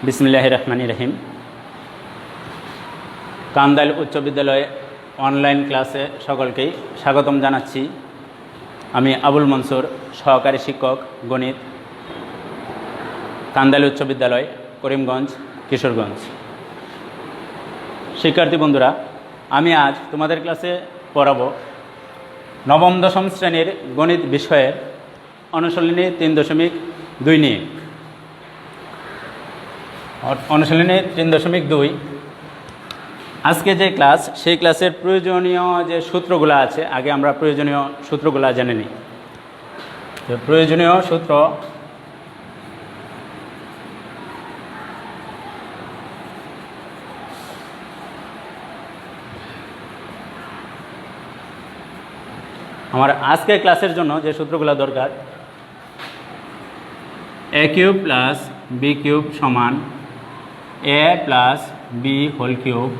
বিসমিল্লাহির রহমানির রহিম। কান্দাইল উচ্চ বিদ্যালয়ে অনলাইন ক্লাসে সকলকেই স্বাগতম জানাচ্ছি। আমি আবুল মনসুর, সহকারী শিক্ষক গণিত, কান্দাইল উচ্চ বিদ্যালয়, করিমগঞ্জ, কিশোরগঞ্জ। শিক্ষার্থী বন্ধুরা, আমি আজ তোমাদের ক্লাসে পড়াবো নবম দশম শ্রেণীর গণিত বিষয়ের অনুশীলনী 3.2 নিয়ে। অনুশীলনী 3.2 আজকে যে ক্লাস, সেই ক্লাসের প্রয়োজনীয় যে সূত্রগুলো আছে, আগে আমরা প্রয়োজনীয় সূত্রগুলো জেনে নিই। তো প্রয়োজনীয় সূত্র আমার আজকের ক্লাসের জন্য যে সূত্রগুলো দরকার, a cube plus B cube সমান a plus B whole cube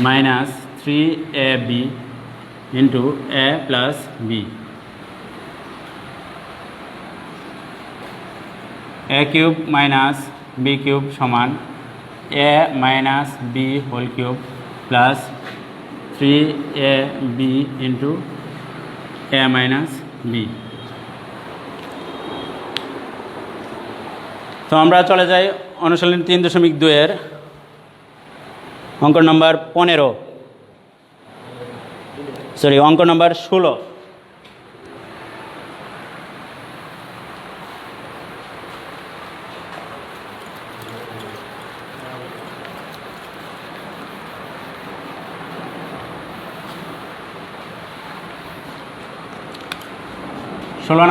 minus 3ab into a plus B. a cube minus B cube সমান a minus B whole cube plus 3ab into a minus B. তো আমরা চলে যাই অনুশীলনী 3.2 এর অঙ্ক নম্বর 15, অঙ্ক নম্বর 16।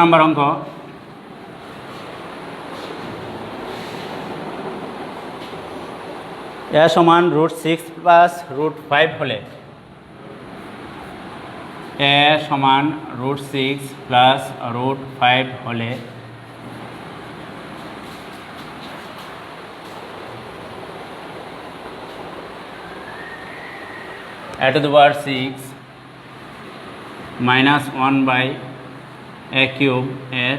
নম্বর অঙ্ক, a সমান √6 প্লাস √5 হলে a সমান √6 প্লাস √5 হলে a to the power 6 minus 1/a cube এর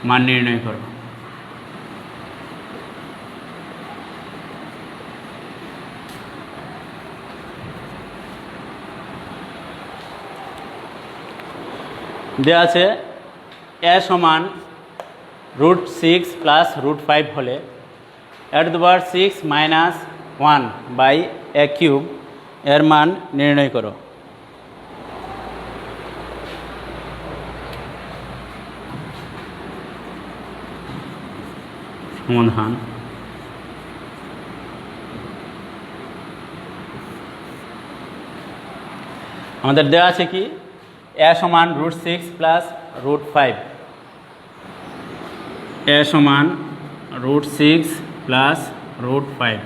মান নির্ণয় করো। দেওয়া আছে a সমান √6 প্লাস √5 হলে a to the power 6 minus 1/a cube এর মান নির্ণয় করো। সমাধান। আমাদের দেওয়া আছে কি, a সমান √6 প্লাস √5, a সমান √6 প্লাস √5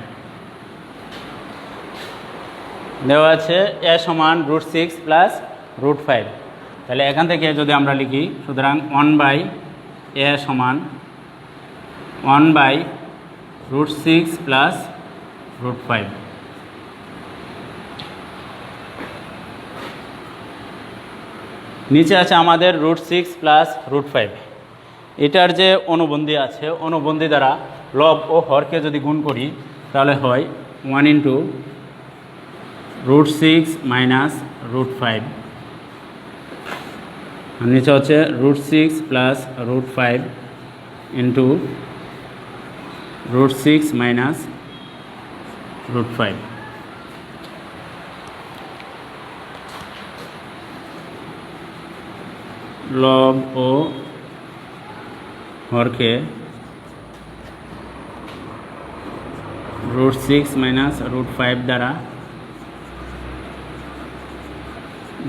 দেওয়া আছে, a সমান √6 প্লাস √5। তাহলে এখান থেকে যদি আমরা লিখি, সুতরাং 1/a সমান 1/√6 প্লাস √5। নিচে আছে আমাদের √6 প্লাস √5। এটার যে অনুবন্ধী আছে, অনুবন্ধী দ্বারা লব ও হরকে যদি গুণ করি, তাহলে হয় 1 ইন্টু √6 মাইনাস √5, আর নিচে হচ্ছে √6 প্লাস √5 ইন্টু √6 মাইনাস √5। লব ও হরকে √6 মাইনাস √5 দ্বারা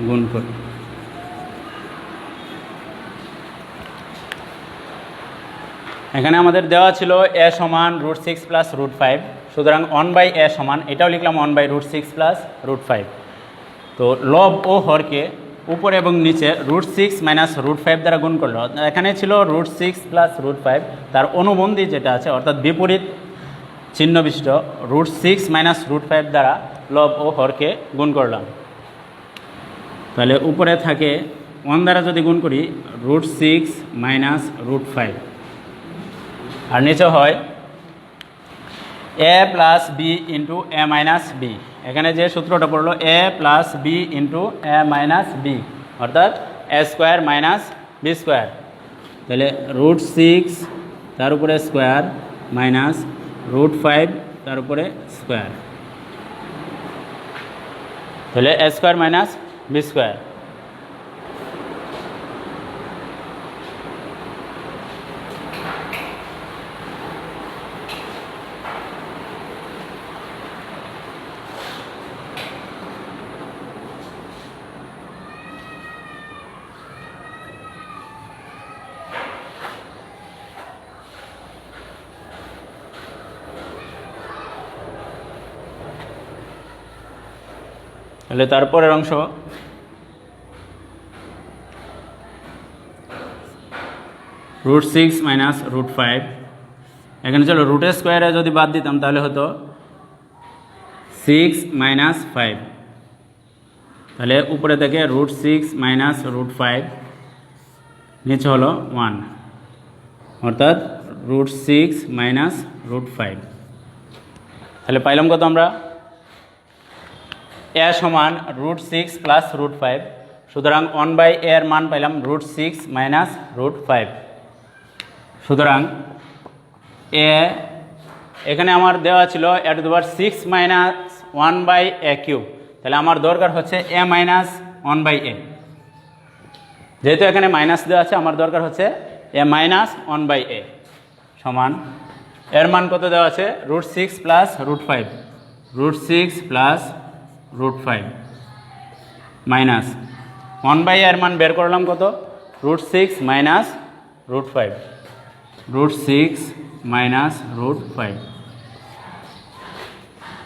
গুণ করি। এখানে আমাদের দেওয়া ছিল a সমান √6 প্লাস √5, সুতরাং 1/a সমান, এটাও লিখলাম 1/√6 প্লাস √5। তো লব ও হরকে উপরে এবং নিচে √6 মাইনাস √5 দ্বারা গুণ করলো। এখানে ছিল √6 প্লাস √5, তার অনুবন্ধী যেটা আছে অর্থাৎ বিপরীত চিহ্ন বিশিষ্ট √6 মাইনাস √5 দ্বারা লব ও হরকে গুণ করলাম। তাহলে উপরে থাকে 1 দ্বারা যদি গুণ করি √6 মাইনাস √5, আর নিচে হয় এ প্লাস বি ইন্টু এ মাইনাস বি। এখানে যে সূত্রটা পড়লো এ প্লাস বি ইন্টু এ মাইনাস বি, অর্থাৎ এ স্কোয়ার মাইনাস বি স্কোয়ার। তাহলে √6 তার উপরে স্কোয়ার মাইনাস √5 তার উপরে স্কোয়ার, তাহলে এ স্কোয়ার মাইনাস বি স্কোয়ার। তাহলে তারপরের অংশ √6 মাইনাস √5। এখানে চলো রুটের স্কোয়ারে যদি বাদ দিতাম তাহলে হতো 6 মাইনাস 5, তাহলে উপরে থেকে √6 মাইনাস √5, নিচে হলো 1, অর্থাৎ √6 মাইনাস √5। তাহলে পাইলাম কত আমরা? এ সমান √6 প্লাস √5, সুতরাং 1/a এর মান পাইলাম √6 মাইনাস √5। সুতরাং এ এখানে আমার দেওয়া ছিল (6 মাইনাস 1/a³), তাহলে আমার দরকার হচ্ছে a মাইনাস 1/a। যেহেতু এখানে মাইনাস দেওয়া আছে, আমার দরকার হচ্ছে a মাইনাস 1/a সমান এর মান কত দেওয়া আছে? √6 প্লাস √5, √6 প্লাস √5 মাইনাস 1/a এর মান বের করলাম কত? √6 মাইনাস √5, √6 মাইনাস √5,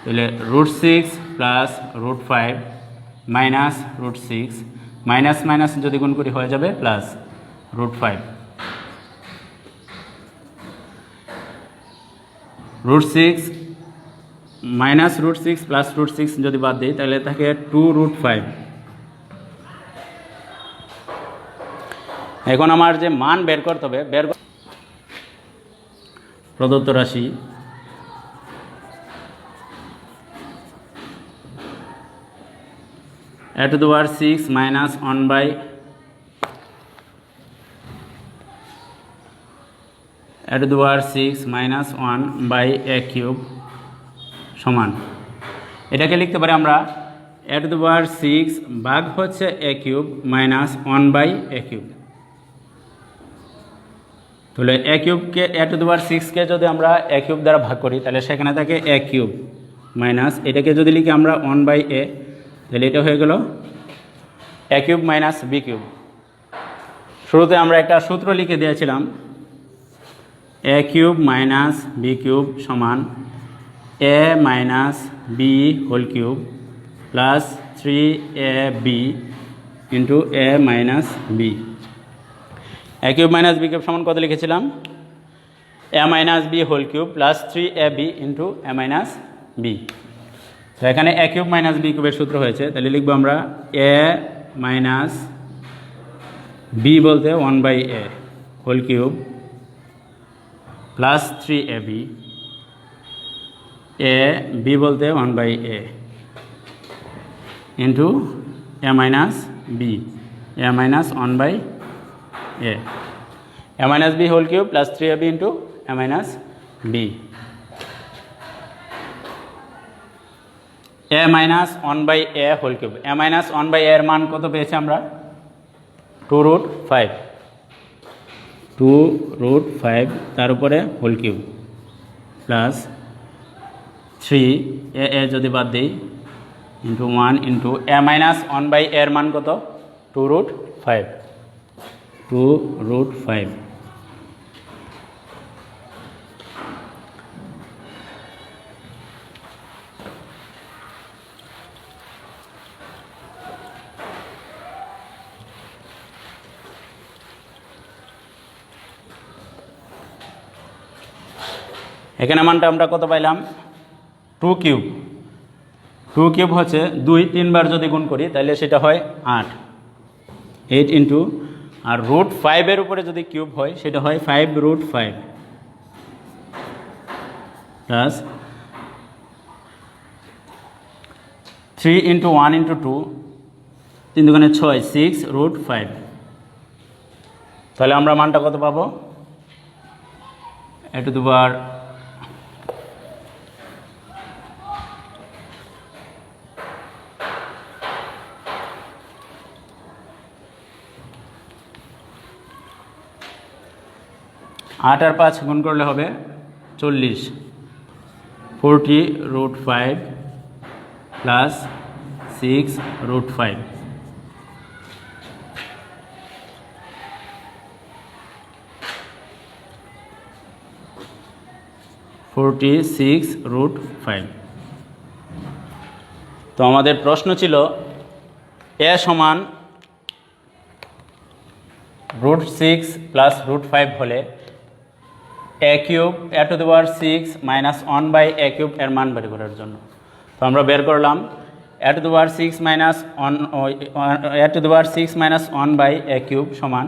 তাহলে √6 প্লাস √5 মাইনাস √6, মাইনাস মাইনাস যদি গুণ করি হয়ে যাবে প্লাস √5। √6 মাইনাস √6 প্লাস √6 যদি বাদ দিই তাহলে থাকে 2√5। এখন আমার যে মান বের করতে হবে, প্রদত্ত রাশি (6 মাইনাস 1/a³ সমান, এটাকে লিখতে পারি আমরা (6 ভাগ হচ্ছে a³ মাইনাস 1/a³। তাহলে a³ (6)কে যদি আমরা a³ দ্বারা ভাগ করি তাহলে সেখানে থাকে a³ মাইনাস, এটাকে যদি লিখি আমরা 1/a, তাহলে এটা হয়ে গেল a³ মাইনাস b³। শুরুতে আমরা একটা সূত্র লিখে দিয়েছিলাম a³ মাইনাস b³ সমান a minus b³ plus 3ab into a minus b। a³ minus b³ সমান কত লিখেছিলাম? a minus b³ plus 3ab into a minus b। তো এখানে a³ মাইনাস b³ এর সূত্র হয়েছে, তাহলে লিখবো আমরা a মাইনাস b বলতে 1/a³ plus 3ab, a b বলতে 1/a into a minus b, a minus 1/a, a minus b³ plus 3ab into a minus b। a minus 1/a³, a minus 1/a এর মান কত পেয়েছি আমরা? 2√5, 2√5 তার উপরে হোল³ plus 3 যদি বাদ দিই into 1 into a minus 1/a এর মান কত? 2√5, 2√5। এখানে মানটা আমরা কত পাইলাম? 2³ 2³ হচ্ছে 2-3 বার যদি গুণ করি তাহলে সেটা হয় 8 ইন্টু, আর √5 এর উপরে যদি কিউব হয় সেটা হয় 5√5 প্লাস 3 ইন্টু 1 ইন্টু 2, 3 দুগুণে 6, 6√5। তাহলে আমরা মানটা কত পাবো? a টু দি পাওয়ার 8 আর 5 গুণ করলে হবে 40, 40√5 প্লাস 6√5। (46√5) তো আমাদের প্রশ্ন ছিল a সমান √6 প্লাস √5 হলে a cube a to the power 6 minus 1/a cube এর মান বের করার জন্য। তো আমরা বের করলাম a to the power 6 minus 1 a to the power 6 minus 1/a cube সমান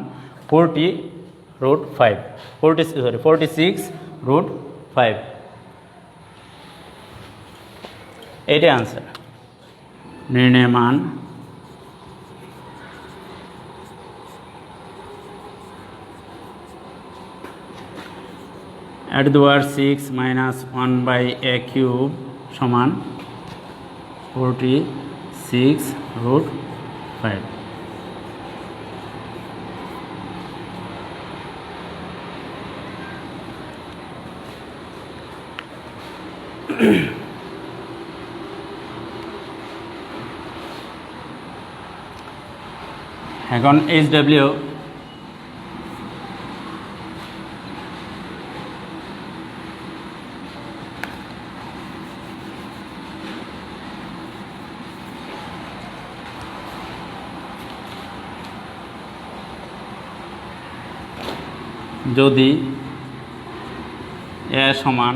46√5। এইটাই আনসার। নির্ণয় মান a to the power 6 minus 1/a cube সমান 46√5। এখন HW যদি a সমান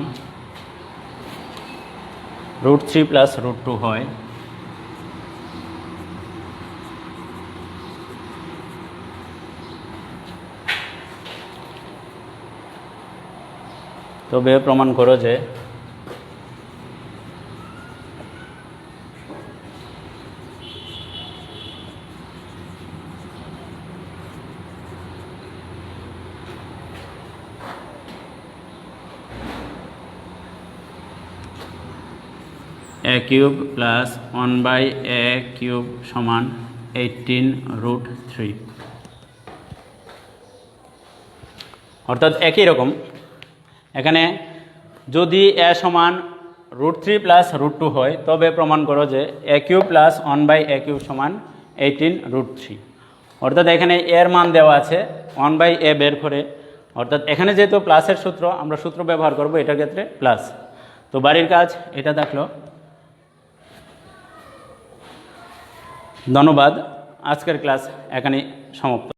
√3 প্লাস √2 হয়, তবে প্রমাণ করো যে a cube plus 1/a cube সমান 18√3। অর্থাৎ একই রকম এখানে যদি a সমান √3 প্লাস √2 হয়, তবে প্রমাণ করো যে a cube plus 1/a cube সমান 18√3। অর্থাৎ এখানে এর মান দেওয়া আছে 1/a বের করে, অর্থাৎ এখানে যেহেতু প্লাসের সূত্র, আমরা সূত্র ব্যবহার করব এটার ক্ষেত্রে প্লাস। তো বাড়ির কাজ এটা দেখলো। ধন্যবাদ। আজকের ক্লাস এখানেই সমাপ্ত।